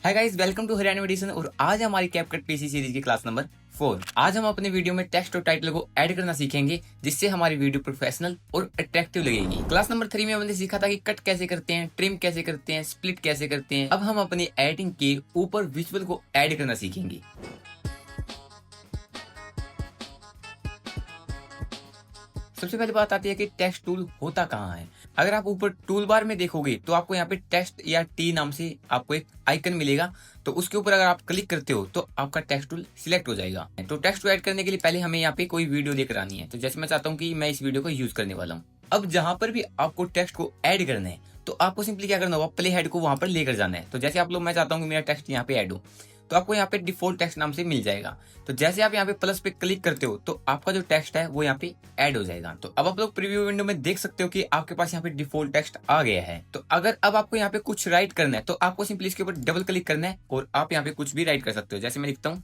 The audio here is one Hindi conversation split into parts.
Hi guys, welcome to Haryana edition. और आज हमारी कैपकट पीसी सीरीज की क्लास नंबर 4। आज हम अपने वीडियो में टेक्स्ट और टाइटल को ऐड करना सीखेंगे, जिससे हमारी वीडियो प्रोफेशनल और अट्रैक्टिव लगेगी। क्लास नंबर 3 में हमने सीखा था कि कट कैसे करते हैं, ट्रिम कैसे करते हैं, स्प्लिट कैसे करते हैं। अब हम अपनी एडिटिंग के ऊपर विजुअल को ऐड करना सीखेंगे। सबसे पहले बात आती है कि टेक्स्ट टूल होता कहाँ है। अगर आप ऊपर टूल बार में देखोगे तो आपको यहाँ पे टेक्स्ट या टी नाम से आपको एक आइकन मिलेगा। तो उसके ऊपर अगर आप क्लिक करते हो तो आपका टेक्स्ट टूल सिलेक्ट हो जाएगा। तो टेक्स्ट को ऐड करने के लिए पहले हमें यहाँ पे कोई वीडियो लेकर आनी है। तो जैसे मैं चाहता हूँ कि मैं इस वीडियो को यूज करने वाला हूँ। अब जहां पर भी आपको टेक्स्ट को ऐड करना है तो आपको सिंपली क्या करना होगा, प्ले हेड को वहां पर लेकर जाना है। तो जैसे आप लोग, मैं चाहता हूँ कि मेरा टेक्स्ट यहाँ पे ऐड हो, तो आपको यहाँ पे डिफॉल्ट टेक्स्ट नाम से मिल जाएगा। तो जैसे आप यहाँ पे प्लस पे क्लिक करते हो तो आपका जो टेक्स्ट है वो यहाँ पे ऐड हो जाएगा। तो अब आप लोग प्रीव्यू विंडो में देख सकते हो कि आपके पास यहाँ पे डिफॉल्ट टेक्स्ट आ गया है। तो अगर अब आपको यहाँ पे कुछ राइट करना है तो आपको सिंपली इसके ऊपर डबल क्लिक करना है और आप यहाँ पे कुछ भी राइट कर सकते हो। जैसे मैं लिखता हूँ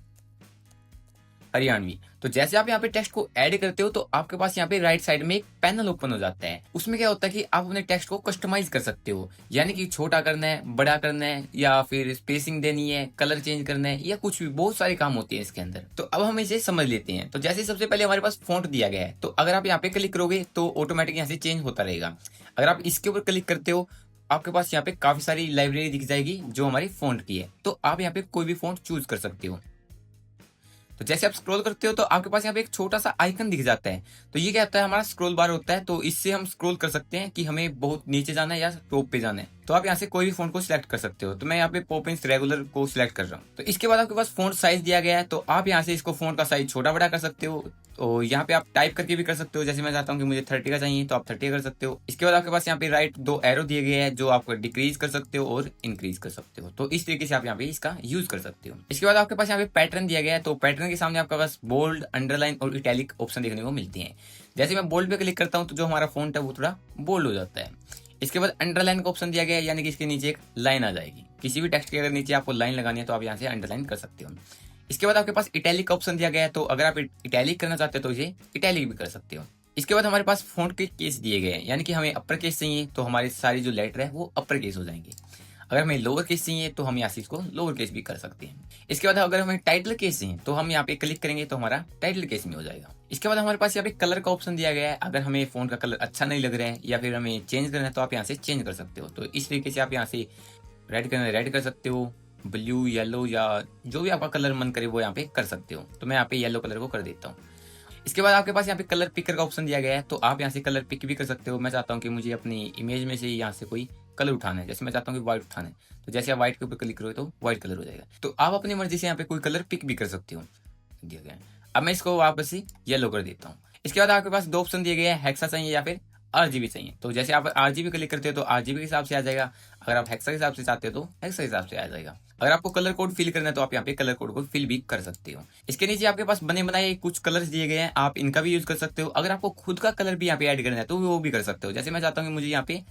हरियाणवी। तो जैसे आप यहाँ पे टेक्स्ट को ऐड करते हो तो आपके पास यहाँ पे राइट साइड में एक पैनल ओपन हो जाता है। उसमें क्या होता है कि आप अपने टेक्स्ट को कस्टमाइज कर सकते हो, यानी कि छोटा करना है, बड़ा करना है, या फिर स्पेसिंग देनी है, कलर चेंज करना है, या कुछ भी। बहुत सारे काम होते हैं इसके अंदर। तो अब हम इसे समझ लेते हैं। तो जैसे सबसे पहले हमारे पास फॉन्ट दिया गया है, तो अगर आप यहाँ पे क्लिक करोगे तो ऑटोमेटिक यहाँ से चेंज होता रहेगा। अगर आप इसके ऊपर क्लिक करते हो आपके पास यहाँ पे काफी सारी लाइब्रेरी दिख जाएगी जो हमारी फॉन्ट की है। तो आप यहाँ पे कोई भी फॉन्ट चूज कर सकते हो। तो जैसे आप स्क्रॉल करते हो तो आपके पास यहाँ पे एक छोटा सा आइकन दिख जाता है। तो ये क्या होता है, हमारा स्क्रॉल बार होता है। तो इससे हम स्क्रॉल कर सकते हैं कि हमें बहुत नीचे जाना है या टॉप पे जाना है। तो आप यहाँ से कोई भी फॉन्ट को सिलेक्ट कर सकते हो। तो मैं यहाँ पे पॉपिंस रेगुलर को सिलेक्ट कर रहा हूँ। तो इसके बाद आपके पास फॉन्ट साइज दिया गया है। तो आप यहाँ से इसको फॉन्ट का साइज छोटा बड़ा कर सकते हो। तो यहाँ पे आप टाइप करके भी कर सकते हो। जैसे मैं चाहता हूँ कि मुझे 30 का चाहिए तो आप 30 कर सकते हो। इसके बाद आपके पास यहाँ पे राइट 2 एरो दिए गए हैं जो आप डिक्रीज कर सकते हो और इंक्रीज कर सकते हो। तो इस तरीके से आप यहाँ पे इसका यूज कर सकते हो। इसके बाद आपके पास यहाँ पे पैटर्न दिया गया है। तो पैटर्न के सामने आपके पास बोल्ड, अंडरलाइन और इटैलिक ऑप्शन देखने को मिलते हैं। जैसे मैं बोल्ड पे क्लिक करता हूँ तो जो हमारा फॉन्ट है वो थोड़ा बोल्ड हो जाता है। इसके बाद अंडरलाइन का ऑप्शन दिया गया है, यानी कि इसके नीचे एक लाइन आ जाएगी। किसी भी टेक्स्ट के अगर नीचे आपको लाइन लगानी है तो आप यहाँ से अंडरलाइन कर सकते हो। इसके बाद आपके पास इटैलिक का ऑप्शन दिया गया है। तो अगर आप इटैलिक करना चाहते हो तो इसे इटैलिक भी कर सकते हो। इसके बाद हमारे पास फॉन्ट के केस दिए गए हैं, यानी कि हमें अपर केस चाहिए तो हमारी सारी जो लेटर है वो अपर केस हो जाएंगे। अगर हमें लोअर केस चाहिए तो हम यहाँ से इसको लोअर केस भी कर सकते हैं। इसके बाद अगर हमें टाइटल केस चाहिए तो हम यहाँ पे क्लिक करेंगे तो हमारा टाइटल केस में हो जाएगा। इसके बाद हमारे पास यहाँ पे कलर का ऑप्शन दिया गया है। अगर हमें फोन का कलर अच्छा नहीं लग रहा है या फिर हमें चेंज करना है तो आप यहाँ से चेंज कर सकते हो। तो इस तरीके से आप यहाँ से रेड करना है रेड कर सकते हो, ब्लू, येलो, या जो भी आपका कलर मन करे वो यहाँ पे कर सकते हो। तो मैं यहाँ पे येलो कलर को कर देता हूँ। इसके बाद आपके पास यहाँ पे कलर पिकर का ऑप्शन दिया गया है। तो आप यहाँ से कलर पिक भी कर सकते हो। मैं चाहता हूँ कि मुझे अपनी इमेज में से यहाँ से कोई कलर उठाना है। जैसे मैं चाहता हूँ कि व्हाइट उठाना है, तो जैसे आप व्हाइट के ऊपर क्लिक करोगे तो व्हाइट कलर हो जाएगा। तो आप अपनी मर्जी से यहाँ पे कोई कलर पिक भी कर सकते हो। दिया गया है। अब मैं इसको वापस से येलो कर देता हूँ। इसके बाद आपके पास 2 ऑप्शन दिए गए हैं, हेक्सा चाहिए या फिर आरजीबी चाहिए। तो जैसे आप आरजीबी क्लिक करते हो तो आरजीबी के हिसाब से आ जाएगा। अगर आप हेक्सा के हिसाब से चाहते हो तो हेक्सा के हिसाब से आ जाएगा। अगर आपको कलर कोड फिल करना है तो आप यहाँ पे कलर कोड को फिल भी कर सकते हो। इसके नीचे आपके पास बने बनाए कुछ कलर्स दिए गए हैं, आप इनका भी यूज कर सकते हो। अगर आपको खुद का कलर भी यहाँ पे ऐड करना है तो वो भी कर सकते हो। जैसे मैं चाहता हूँ कि मुझे यहाँ पे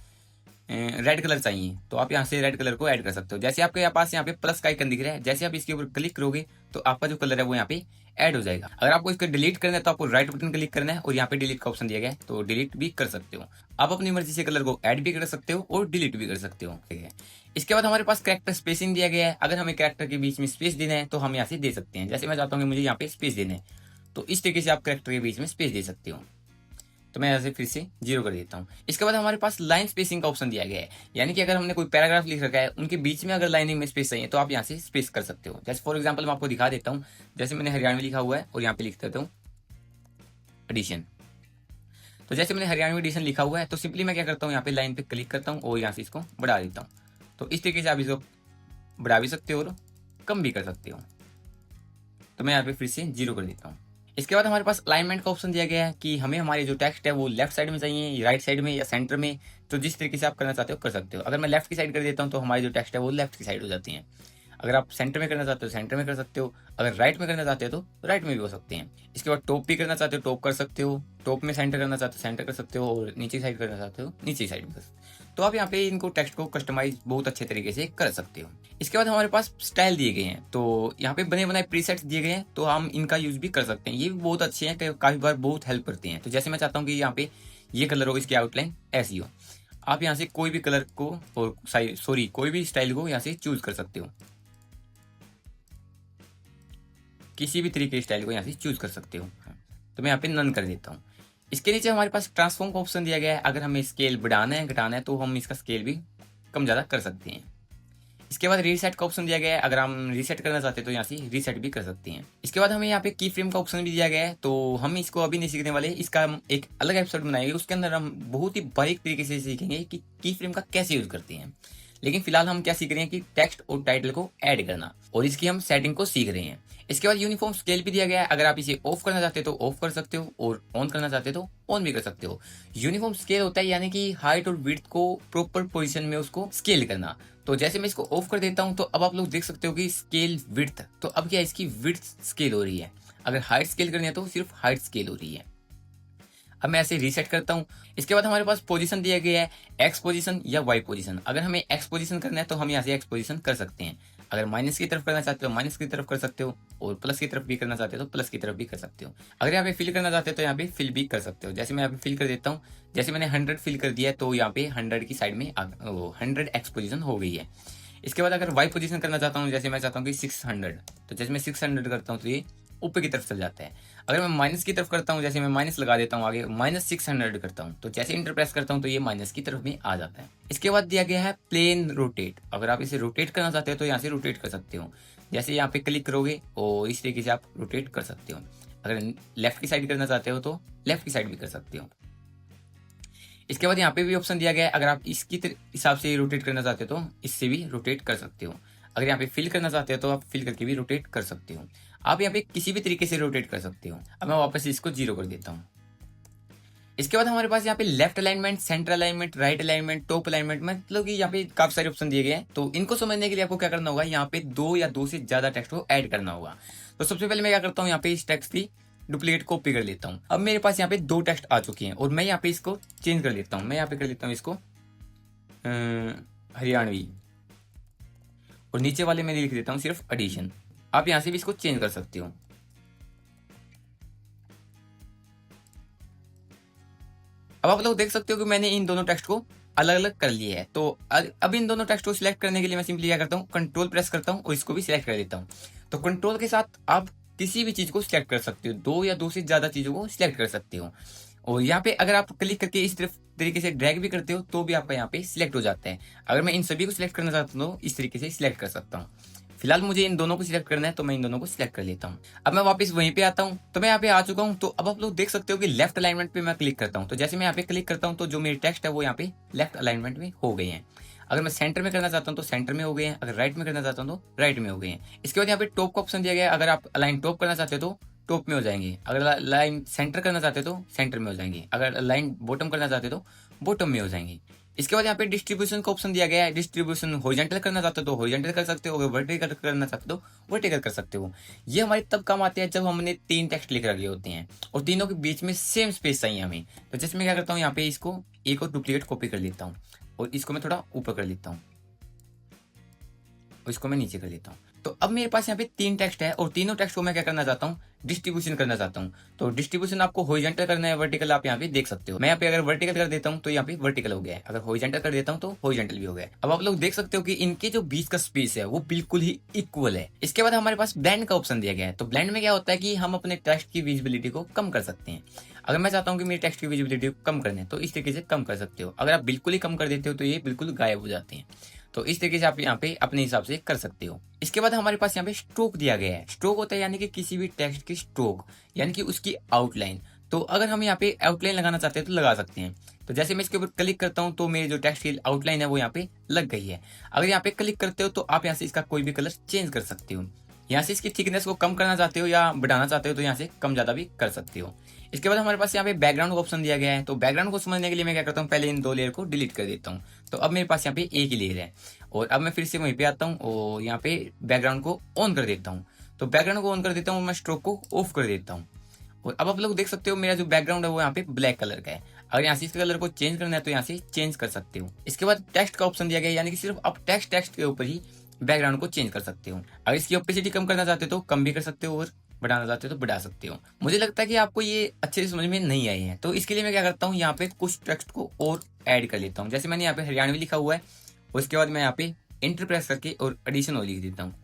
रेड कलर चाहिए तो आप यहाँ से रेड कलर को ऐड कर सकते हो। जैसे आपके पास यहाँ पे प्लस का आइकन दिख रहा है, जैसे आप इसके ऊपर क्लिक करोगे तो आपका जो कलर है वो यहाँ पे ऐड हो जाएगा। अगर आपको इसको डिलीट करना है तो आपको राइट बटन क्लिक करना है और यहाँ पे डिलीट का ऑप्शन दिया गया है, तो डिलीट भी कर सकते हो। आप अपनी मर्जी से कलर को ऐड भी कर सकते हो और डिलीट भी कर सकते हो। ठीक है। इसके बाद हमारे पास कैरेक्टर स्पेसिंग दिया गया है। अगर हमें कैरेक्टर के बीच में स्पेस देना है तो हम यहाँ से दे सकते हैं। जैसे मैं चाहता हूँ कि मुझे यहाँ पे स्पेस देना है तो इस तरीके से आप कैरेक्टर के बीच में स्पेस दे सकते हो। तो मैं ऐसे फिर से 0 कर देता हूँ। इसके बाद हमारे पास लाइन स्पेसिंग का ऑप्शन दिया गया है, यानी कि अगर हमने कोई पैराग्राफ लिख रखा है उनके बीच में अगर लाइनिंग में स्पेस चाहिए तो आप यहाँ से स्पेस कर सकते हो। जैसे फॉर एग्जांपल मैं आपको दिखा देता हूँ। जैसे मैंने हरियाणवी लिखा हुआ है और यहाँ पे लिख देता हूँ एडिशन। तो जैसे मैंने हरियाणवी एडिशन लिखा हुआ है तो सिंपली मैं क्या करता हूँ, यहाँ पे लाइन पे क्लिक करता हूँ और यहाँ से इसको बढ़ा देता हूँ। तो इस तरीके से आप इसको बढ़ा भी सकते हो और कम भी कर सकते हो। तो मैं यहाँ पे फिर से 0 कर देता हूँ। इसके बाद हमारे पास अलाइनमेंट का ऑप्शन दिया गया है कि हमें हमारे जो टेक्स्ट है वो लेफ्ट साइड में चाहिए, राइट साइड में या सेंटर में। तो जिस तरीके से आप करना चाहते हो कर सकते हो। अगर मैं लेफ्ट की साइड कर देता हूँ तो हमारी जो टेक्स्ट है वो लेफ्ट की साइड हो जाती है। अगर आप सेंटर में करना चाहते हो सेंटर में कर सकते हो। अगर राइट में करना चाहते हो तो राइट में भी हो सकते हैं। इसके बाद टॉप भी करना चाहते हो टॉप कर सकते हो। टॉप में सेंटर करना चाहते हो सेंटर कर सकते हो और नीचे साइड करना चाहते हो नीचे साइड में कर सकते हो। तो आप यहाँ पे इनको टेक्स्ट को कस्टमाइज बहुत अच्छे तरीके से कर सकते हो। इसके बाद हमारे पास स्टाइल दिए गए हैं। तो यहाँ पे बने बनाए प्रीसेट्स दिए गए हैं, तो हम इनका यूज भी कर सकते हैं। ये भी बहुत अच्छे हैं, काफी बार बहुत हेल्प करते हैं। तो जैसे मैं चाहता हूँ कि यहाँ पे ये कलर हो, इसकी आउटलाइन ऐसी हो, आप यहाँ से कोई भी कलर को और कोई भी स्टाइल को यहाँ से चूज कर सकते हो। किसी भी तरीके के स्टाइल को यहाँ से चूज कर सकते हो। तो मैं यहाँ पे नन कर देता हूँ। इसके नीचे हमारे पास ट्रांसफॉर्म का ऑप्शन दिया गया है। अगर हमें स्केल बढ़ाना है घटाना है तो हम इसका स्केल भी कम ज़्यादा कर सकते हैं। इसके बाद रीसेट का ऑप्शन दिया गया है। अगर हम रीसेट करना चाहते हैं तो यहाँ से रीसेट भी कर सकते हैं। इसके बाद हमें यहाँ पे की फ्रेम का ऑप्शन भी दिया गया है। तो हम इसको अभी नहीं सीखने वाले, इसका हम एक अलग एपिसोड बनाएंगे, उसके अंदर हम बहुत ही बारीक तरीके से सीखेंगे कि की फ्रेम का कैसे यूज करते हैं। लेकिन फिलहाल हम क्या सीख रहे हैं कि टेक्स्ट और टाइटल को ऐड करना, और इसकी हम सेटिंग को सीख रहे हैं। इसके बाद यूनिफॉर्म स्केल भी दिया गया है। अगर आप इसे ऑफ करना चाहते हो तो ऑफ कर सकते हो, और ऑन करना चाहते हो तो ऑन भी कर सकते हो। यूनिफॉर्म स्केल होता है यानी कि हाइट और विड्थ को प्रॉपर पोजीशन में उसको स्केल करना। तो जैसे मैं इसको ऑफ कर देता हूं तो अब आप लोग देख सकते हो कि स्केल विड्थ, तो अब क्या इसकी विड्थ स्केल हो रही है। अगर हाइट स्केल करनी है तो सिर्फ हाइट स्केल हो रही है। अब मैं ऐसे रीसेट करता हूं। इसके बाद हमारे पास पोजीशन दिया गया है, एक्स पोजीशन या वाई पोजीशन। अगर हमें एक्स पोजीशन करना है तो हम यहाँ से एक्स पोजीशन कर सकते हैं। अगर माइनस की तरफ करना चाहते हो माइनस की तरफ कर सकते हो, और प्लस की तरफ भी करना चाहते हो तो प्लस की तरफ भी कर सकते हो। अगर यहाँ पे फिल करना चाहते हो तो यहाँ पे फिल भी कर सकते हो। जैसे मैं यहाँ पे फिल कर देता हूँ, जैसे मैंने 100 फिल कर दिया है तो यहाँ पे 100 की साइड में 100 एक्स पोजीशन हो गई है। इसके बाद अगर वाई पोजीशन करना चाहता हूँ, जैसे मैं चाहता हूँ कि 600, तो जैसे मैं 600 करता हूँ तो ये ऊपर की तरफ चल जाता है। अगर मैं माइनस की तरफ करता हूँ, जैसे मैं माइनस लगा देता हूँ आगे, -600 करता हूँ, तो जैसे इंटर प्रेस करता हूँ तो ये माइनस की तरफ में आ जाता है। इसके बाद दिया गया है प्लेन रोटेट। अगर आप इसे रोटेट करना चाहते हो तो यहाँ से रोटेट कर सकते हो। जैसे यहाँ पे क्लिक करोगे और इस तरीके से आप रोटेट कर सकते हो। अगर लेफ्ट की साइड करना चाहते हो तो लेफ्ट की साइड भी कर सकते हो। इसके बाद यहाँ पे भी ऑप्शन दिया गया है। अगर आप इसकी हिसाब से रोटेट करना चाहते हो तो इससे भी रोटेट कर सकते हो। अगर यहाँ पे फिल करना चाहते हो तो आप फिल करके भी रोटेट कर सकते हो। आप यहाँ पे किसी भी तरीके से रोटेट कर सकते हो। अब मैं वापस इसको 0 कर देता हूँ। इसके बाद हमारे पास यहाँ पे left alignment, centre alignment, right alignment, top alignment, मतलब कि यहाँ पे काफी सारे ऑप्शन दिए गए हैं। तो इनको समझने के लिए आपको क्या करना होगा, यहाँ पे 2 या 2 से ज्यादा टेक्स्ट को ऐड करना होगा। तो सबसे पहले मैं क्या करता हूँ, यहाँ पे इस टेक्स्ट की डुप्लीकेट कॉपी कर लेता हूँ। अब मेरे पास यहाँ पे 2 टेक्स्ट आ चुके हैं और मैं यहाँ पे इसको चेंज कर लेता हूँ। मैं यहाँ पे कर लेता हूँ इसको हरियाणवी, और नीचे वाले में लिख देता हूँ सिर्फ एडिशन। आप यहाँ से भी इसको चेंज कर सकते हो। अब आप लोग देख सकते हो कि मैंने इन दोनों टेक्स्ट को अलग अलग कर लिया है। तो अब इन दोनों टेक्स्ट को सिलेक्ट करने के लिए मैं सिंपली क्या करता हूँ, कंट्रोल प्रेस करता हूँ और इसको भी सिलेक्ट कर लेता हूँ। तो कंट्रोल के साथ आप किसी भी चीज को सिलेक्ट कर सकते हो, 2 या 2 से ज्यादा चीजों को सिलेक्ट कर सकते हो। और यहाँ पे अगर आप क्लिक करके इस तरफ तरीके से ड्रैग भी करते हो तो भी आपका यहाँ पे सिलेक्ट हो जाता है। अगर मैं इन सभी को सिलेक्ट करना चाहता हूँ तो इस तरीके से सिलेक्ट कर सकता हूँ। फिलहाल मुझे इन दोनों को सिलेक्ट करना है तो मैं इन दोनों को सिलेक्ट कर लेता हूँ। अब मैं वापस वहीं पे आता हूँ। तो मैं यहाँ पे आ चुका हूँ। तो अब आप लोग देख सकते हो कि लेफ्ट अलाइनमेंट पे मैं क्लिक करता हूँ। तो जैसे मैं यहाँ पे क्लिक करता हूँ तो जो मेरे टेक्स्ट है वो यहाँ पे लेफ्ट अलाइनमेंट में हो गए हैं। अगर मैं सेंटर में करना चाहता हूँ तो सेंटर में हो गए हैं। अगर राइट में करना चाहता हूँ तो राइट में हो गए हैं। इसके बाद यहाँ पे टॉप का ऑप्शन दिया गया है। अगर आप अलाइन टॉप करना चाहते हो तो टॉप में हो जाएंगे। अगर लाइन सेंटर करना चाहते हो तो सेंटर में हो जाएंगे। अगर लाइन बॉटम करना चाहते हो तो बॉटम में हो जाएंगे। इसके बाद यहाँ पे डिस्ट्रीब्यूशन का ऑप्शन दिया गया है। डिस्ट्रीब्यूशन हॉरिजॉन्टल करना चाहते हो तो हॉरिजॉन्टल कर सकते हो, अगर वर्टिकल करना चाहते हो तो वर्टिकल कर सकते हो। ये हमारे तब काम आते हैं जब हमने 3 टेक्स्ट लिख रखे होते हैं और तीनों के बीच में सेम स्पेस चाहिए हमें। तो जैसे मैं क्या करता हूँ, यहाँ पे इसको एक और डुप्लीकेट कॉपी कर लेता हूँ और इसको मैं थोड़ा ऊपर कर लेता हूँ और इसको मैं नीचे कर लेता हूँ। तो अब मेरे पास यहाँ पे 3 टेक्स्ट है और तीनों टेक्स्ट को मैं क्या करना चाहता हूँ, डिस्ट्रीब्यूशन करना चाहता हूँ। तो डिस्ट्रीब्यूशन आपको हॉरिजॉन्टल करना है, वर्टिकल आप यहाँ पे देख सकते हो। मैं यहाँ पे अगर वर्टिकल कर देता हूँ तो यहाँ पे वर्टिकल हो गया है, अगर हॉरिजॉन्टल कर देता हूँ तो हॉरिजॉन्टल भी हो गया है। अब आप लोग देख सकते हो कि इनके जो बीच का स्पेस है वो बिल्कुल ही इक्वल है। इसके बाद हमारे पास ब्लेंड का ऑप्शन दिया गया है। तो ब्लेंड में क्या होता है कि हम अपने टेक्स्ट की विजिबिलिटी को कम कर सकते हैं। अगर मैं चाहता हूँ कि मेरे टेक्स्ट की विजिबिलिटी को कम करना है तो इस तरीके से कम कर सकते हो। अगर आप बिल्कुल ही कम कर देते हो तो ये बिल्कुल गायब हो जाते हैं। तो इस तरीके से आप यहाँ पे अपने हिसाब से कर सकते हो। इसके बाद हमारे पास यहाँ पे स्ट्रोक दिया गया है। स्ट्रोक होता है यानी कि किसी भी टेक्स्ट की स्ट्रोक, यानी कि उसकी आउटलाइन। तो अगर हम यहाँ पे आउटलाइन लगाना चाहते हैं तो लगा सकते हैं। तो जैसे मैं इसके ऊपर क्लिक करता हूँ तो मेरे जो टेक्स्ट की आउटलाइन है वो यहाँ पे लग गई है। अगर यहाँ पे क्लिक करते हो तो आप यहाँ से इसका कोई भी कलर चेंज कर सकते हो। यहाँ से इसकी थिकनेस को कम करना चाहते हो या बढ़ाना चाहते हो तो यहाँ से कम ज्यादा भी कर सकते हो। इसके बाद हमारे पास यहाँ पे बैकग्राउंड का ऑप्शन दिया गया है। तो बैकग्राउंड को समझने के लिए मैं क्या करता हूँ, पहले इन 2 लेयर को डिलीट कर देता हूँ। तो अब मेरे पास यहाँ पे एक ही लेयर है और अब मैं फिर से वहीं पे आता हूँ और यहाँ पे बैकग्राउंड को ऑन कर देता हूँ। तो बैकग्राउंड को ऑन कर देता हूँ, मैं स्ट्रोक को ऑफ कर देता हूँ और अब आप लोग देख सकते हो मेरा जो बैकग्राउंड है वो यहाँ पे ब्लैक कलर का है। अगर यहाँ से इसके कलर को चेंज करना है तो यहाँ से चेंज कर सकते हो। इसके बाद टेक्स्ट का ऑप्शन दिया गया है, यानी कि सिर्फ आप टेक्स्ट के ऊपर ही बैकग्राउंड को चेंज कर सकते हो। अगर इसकी ओपेसिटी कम करना चाहते हो तो कम भी कर सकते हो और बढ़ाना चाहते हो तो बढ़ा सकते हो। मुझे लगता है कि आपको ये अच्छे से समझ में नहीं आए हैं, तो इसके लिए मैं क्या करता हूँ, यहाँ पे कुछ टेक्स्ट को और ऐड कर लेता हूँ। जैसे मैंने यहाँ पे हरियाणवी लिखा हुआ है, उसके बाद मैं यहाँ पे इंटर प्रेस करके और एडिशन और लिख देता हूँ।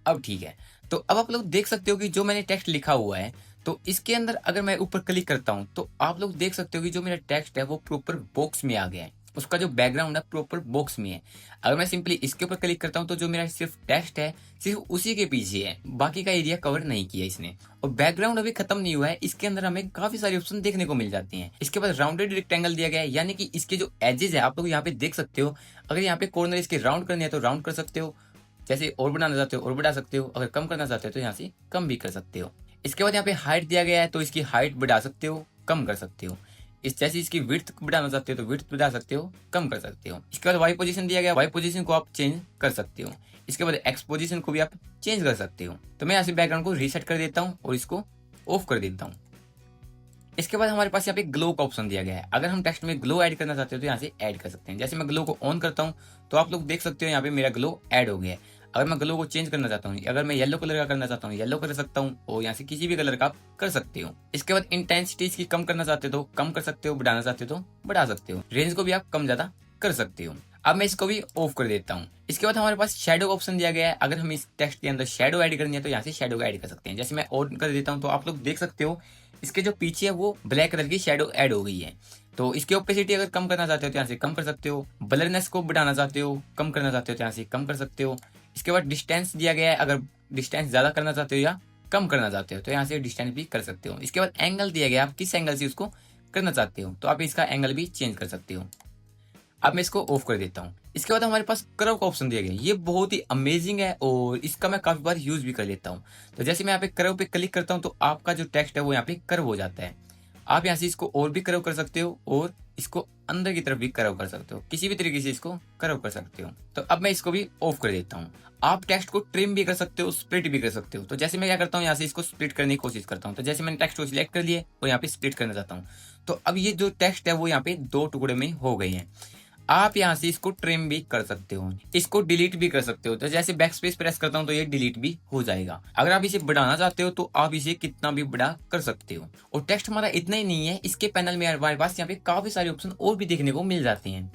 अब ठीक है। तो अब आप लोग देख सकते हो कि जो मैंने टेक्स्ट लिखा हुआ है, तो इसके अंदर अगर मैं ऊपर क्लिक करता हूँ तो आप लोग देख सकते हो कि जो मेरा टेक्स्ट है वो प्रॉपर बॉक्स में आ गया है। उसका जो बैकग्राउंड है प्रॉपर बॉक्स में है। अगर मैं सिंपली इसके ऊपर क्लिक करता हूँ तो जो मेरा सिर्फ टेक्स्ट है सिर्फ उसी के पीछे है, बाकी का एरिया कवर नहीं किया इसने। और बैकग्राउंड अभी खत्म नहीं हुआ है, इसके अंदर हमें काफी सारे ऑप्शन देखने को मिल जाते हैं। इसके बाद राउंडेड रेक्टेंगल दिया गया है, यानी कि इसके जो एजेस है आप लोग यहाँ पे देख सकते हो। अगर यहाँ पे कॉर्नर इसके राउंड करने हैं तो राउंड कर सकते हो, जैसे और बढ़ाना चाहते हो और बढ़ा सकते हो, अगर कम करना चाहते हो तो यहाँ से कम भी कर सकते हो। इसके बाद यहाँ पे हाइट दिया गया है, तो इसकी हाइट बढ़ा सकते हो, कम कर सकते हो। इस जैसे इसकी विड्थ बढ़ाना चाहते हो तो विड्थ बढ़ा सकते हो, कम कर सकते हो। इसके बाद वाई पोजीशन दिया गया, वाई पोजीशन को आप चेंज कर सकते हो। इसके बाद एक्स पोजीशन को भी आप चेंज कर सकते हो। तो मैं यहाँ से बैकग्राउंड को रीसेट कर देता हूँ और इसको ऑफ कर देता हूँ। इसके बाद हमारे पास यहाँ पे ग्लो का ऑप्शन दिया गया है। अगर हम टेक्स्ट में ग्लो ऐड करना चाहते हो तो यहाँ से ऐड कर सकते हैं। जैसे मैं ग्लो को ऑन करता हूँ तो आप लोग देख सकते हो यहाँ पे मेरा ग्लो ऐड हो गया है। अगर मैं ग्लो को चेंज करना चाहता हूँ, अगर मैं येलो कलर का करना चाहता हूँ येलो कर सकता हूँ, और यहाँ से किसी भी कलर का आप कर सकते हो। इसके बाद इंटेंसिटी इसकी कम करना चाहते हो तो कम कर सकते हो, बढ़ाना चाहते हो तो बढ़ा सकते हो। रेंज को भी आप कम ज्यादा कर सकते हो। अब मैं इसको भी ऑफ कर देता हूँ। इसके बाद हमारे पास शेडो ऑप्शन दिया गया है। अगर हम इस टेक्स्ट के अंदर शेडो ऐड करनी है तो यहाँ से शेडो ऐड कर सकते हैं। जैसे मैं ऑन कर देता हूँ तो आप लोग देख सकते हो इसके जो पीछे है वो ब्लैक कलर की शेडो ऐड हो गई है। तो इसकी ओपेसिटी अगर कम करना चाहते हो तो यहाँ से कम कर सकते हो। ब्लरनेस को बढ़ाना चाहते हो, कम करना चाहते हो तो यहाँ से कम कर सकते हो। इसके बाद डिस्टेंस दिया गया है, अगर डिस्टेंस ज्यादा करना चाहते हो या कम करना चाहते हो तो यहाँ से डिस्टेंस भी कर सकते हो। इसके बाद एंगल दिया गया, आप किस एंगल से उसको करना चाहते हो तो आप इसका एंगल भी चेंज कर सकते हो। अब मैं इसको ऑफ कर देता हूँ। इसके बाद हमारे पास कर्व का ऑप्शन दिया गया है। ये बहुत ही अमेजिंग है और इसका मैं काफी बार यूज भी कर लेता हूँ। तो जैसे मैं यहाँ पे कर्व पे क्लिक करता हूँ तो आपका जो टेक्स्ट है वो यहाँ पे कर्व हो जाता है। आप यहाँ से इसको और भी कर्व कर सकते हो और इसको अंदर की तरफ भी कर्व कर सकते हो, किसी भी तरीके से इसको कर्व कर सकते हो। तो अब मैं इसको भी ऑफ कर देता हूँ। आप टेक्स्ट को ट्रिम भी कर सकते हो, स्प्लिट भी कर सकते हो। तो जैसे मैं क्या करता हूँ, यहाँ से इसको स्प्लिट करने की कोशिश करता हूँ। तो जैसे मैंने टेक्स्ट को सिलेक्ट कर लिया और यहाँ पे स्प्लिट करना चाहता हूँ, तो अब ये जो टेक्स्ट है वो यहाँ पे दो टुकड़े में हो गए हैं। आप यहाँ से इसको ट्रिम भी कर सकते हो, इसको डिलीट भी कर सकते हो। तो जैसे बैक स्पेस प्रेस करता हूँ तो ये डिलीट भी हो जाएगा। अगर आप इसे बढ़ाना चाहते हो तो आप इसे कितना भी बड़ा कर सकते हो। और टेक्स्ट हमारा इतना ही नहीं है, इसके पैनल में हमारे पास यहाँ पे काफी सारे ऑप्शन और भी देखने को मिल जाते हैं।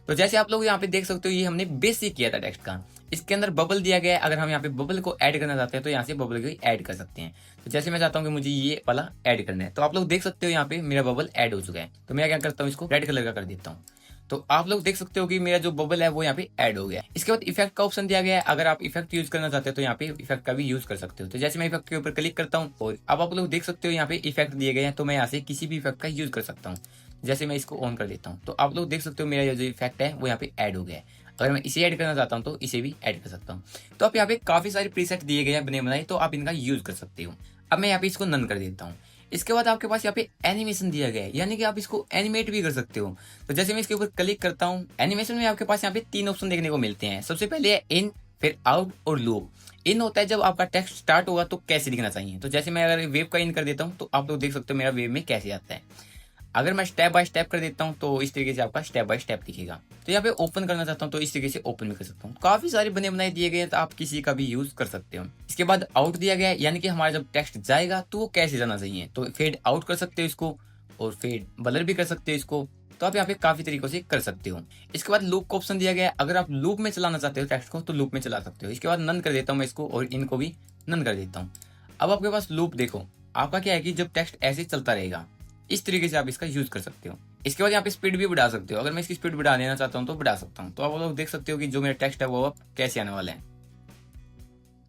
तो जैसे आप लोग यहाँ पे देख सकते हो, ये हमने बेसिक किया था टेक्स्ट का। इसके अंदर बबल दिया गया है, अगर हम यहाँ पे बबल को ऐड करना चाहते हैं तो यहाँ से बबल को ऐड कर सकते हैं। तो जैसे मैं चाहता हूँ कि मुझे ये वाला ऐड करना है तो आप लोग देख सकते हो यहाँ पे मेरा बबल ऐड हो चुका है। तो मैं क्या करता हूँ, इसको रेड कलर का कर देता हूँ। तो आप लोग देख सकते हो कि मेरा जो बबल है वो यहाँ पे ऐड हो गया है। इसके बाद इफेक्ट का ऑप्शन दिया गया है। अगर आप इफेक्ट यूज करना चाहते हो तो यहाँ पे इफेक्ट का भी यूज कर सकते हो। तो जैसे मैं इफेक्ट के ऊपर क्लिक करता हूँ और अब आप लोग देख सकते हो यहाँ पे इफेक्ट दिए गए हैं, तो मैं यहाँ से किसी भी इफेक्ट का यूज कर सकता हूँ। जैसे मैं इसको ऑन कर देता हूँ तो आप लोग देख सकते हो मेरा जो इफेक्ट है वो यहाँ पे ऐड हो गया है। अगर मैं इसे ऐड करना चाहता हूँ तो इसे भी ऐड कर सकता हूँ। तो आप यहाँ पे काफी सारे प्रीसेट दिए गए हैं बने बनाए, तो आप इनका यूज कर सकते हो। अब मैं यहाँ पे इसको नन कर देता हूँ। इसके बाद आपके पास यहाँ पे एनिमेशन दिया गया है, यानी कि आप इसको एनिमेट भी कर सकते हो। तो जैसे मैं इसके ऊपर क्लिक करता हूँ, एनिमेशन में आपके पास यहाँ पे तीन ऑप्शन देखने को मिलते हैं। सबसे पहले है इन, फिर आउट और लूप। इन होता है जब आपका टेक्स्ट स्टार्ट होगा तो कैसे दिखना चाहिए। तो जैसे मैं अगर वेव का इन कर देता हूँ तो आप लोग देख सकते हो मेरा वेव में कैसे आता है। अगर मैं स्टेप बाय स्टेप कर देता हूँ तो इस तरीके से आपका स्टेप बाय स्टेप दिखेगा। तो यहाँ पे ओपन करना चाहता हूँ तो इस तरीके से ओपन भी कर सकता हूँ। काफी सारे बने बनाए दिए गए हैं, तो आप किसी का भी यूज कर सकते हो। इसके बाद आउट दिया गया है, यानी कि हमारा जब टेक्स्ट जाएगा तो वो कैसे जाना चाहिए। तो फेड आउट कर सकते हो इसको, और फेड ब्लर भी कर सकते हो इसको। तो आप यहाँ पे काफी तरीकों से कर सकते हो। इसके बाद लूप का ऑप्शन दिया गया है। अगर आप लूप में चलाना चाहते हो टेक्स्ट को तो लूप में चला सकते हो। इसके बाद नन कर देता हूँ मैं इसको, और इनको भी नन कर देता हूँ। अब आपके पास लूप देखो, आपका क्या है कि जब टेक्स्ट ऐसे चलता रहेगा, इस तरीके से आप इसका यूज कर सकते हो। इसके बाद यहाँ पे स्पीड भी बढ़ा सकते हो। अगर मैं इसकी स्पीड बढ़ा देना चाहता हूँ तो बढ़ा सकता हूँ। तो आप लोग देख सकते हो कि जो मेरा टेक्स्ट है वो अब कैसे आने वाला है।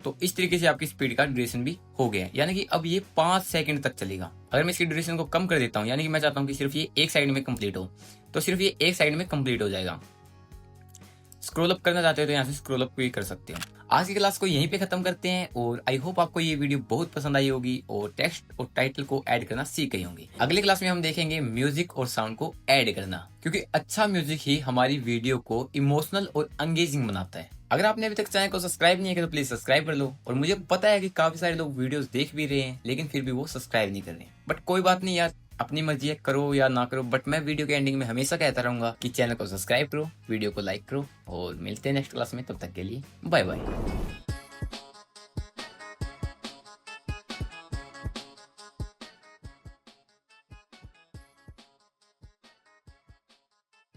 तो इस तरीके से आपकी स्पीड का ड्यूरेशन भी हो गया है, यानी कि अब ये 5 सेकंड तक चलेगा। अगर मैं इसकी ड्यूरेशन को कम कर देता हूँ, यानी कि मैं चाहता हूँ कि सिर्फ ये 1 सेकंड में कंप्लीट हो, तो सिर्फ ये 1 सेकंड में कंप्लीट हो जाएगा। स्क्रॉल अप करना चाहते हो तो यहाँ से स्क्रॉल अप भी कर सकते हो। आज की क्लास को यहीं पे खत्म करते हैं, और आई होप आपको ये वीडियो बहुत पसंद आई होगी और टेक्स्ट और टाइटल को ऐड करना सीख गई होंगी। अगली क्लास में हम देखेंगे म्यूजिक और साउंड को ऐड करना, क्योंकि अच्छा म्यूजिक ही हमारी वीडियो को इमोशनल और एंगेजिंग बनाता है। अगर आपने अभी तक चैनल को सब्सक्राइब नहीं किया तो प्लीज सब्सक्राइब कर लो। और मुझे पता है कि काफी सारे लोग वीडियोस देख भी रहे हैं लेकिन फिर भी वो सब्सक्राइब नहीं कर रहे हैं, बट कोई बात नहीं यार, अपनी मर्जी है, करो या ना करो। बट मैं वीडियो के एंडिंग में हमेशा कहता रहूंगा कि चैनल को सब्सक्राइब करो, वीडियो को लाइक करो, और मिलते हैं नेक्स्ट क्लास में। तब तक के लिए बाय बाय।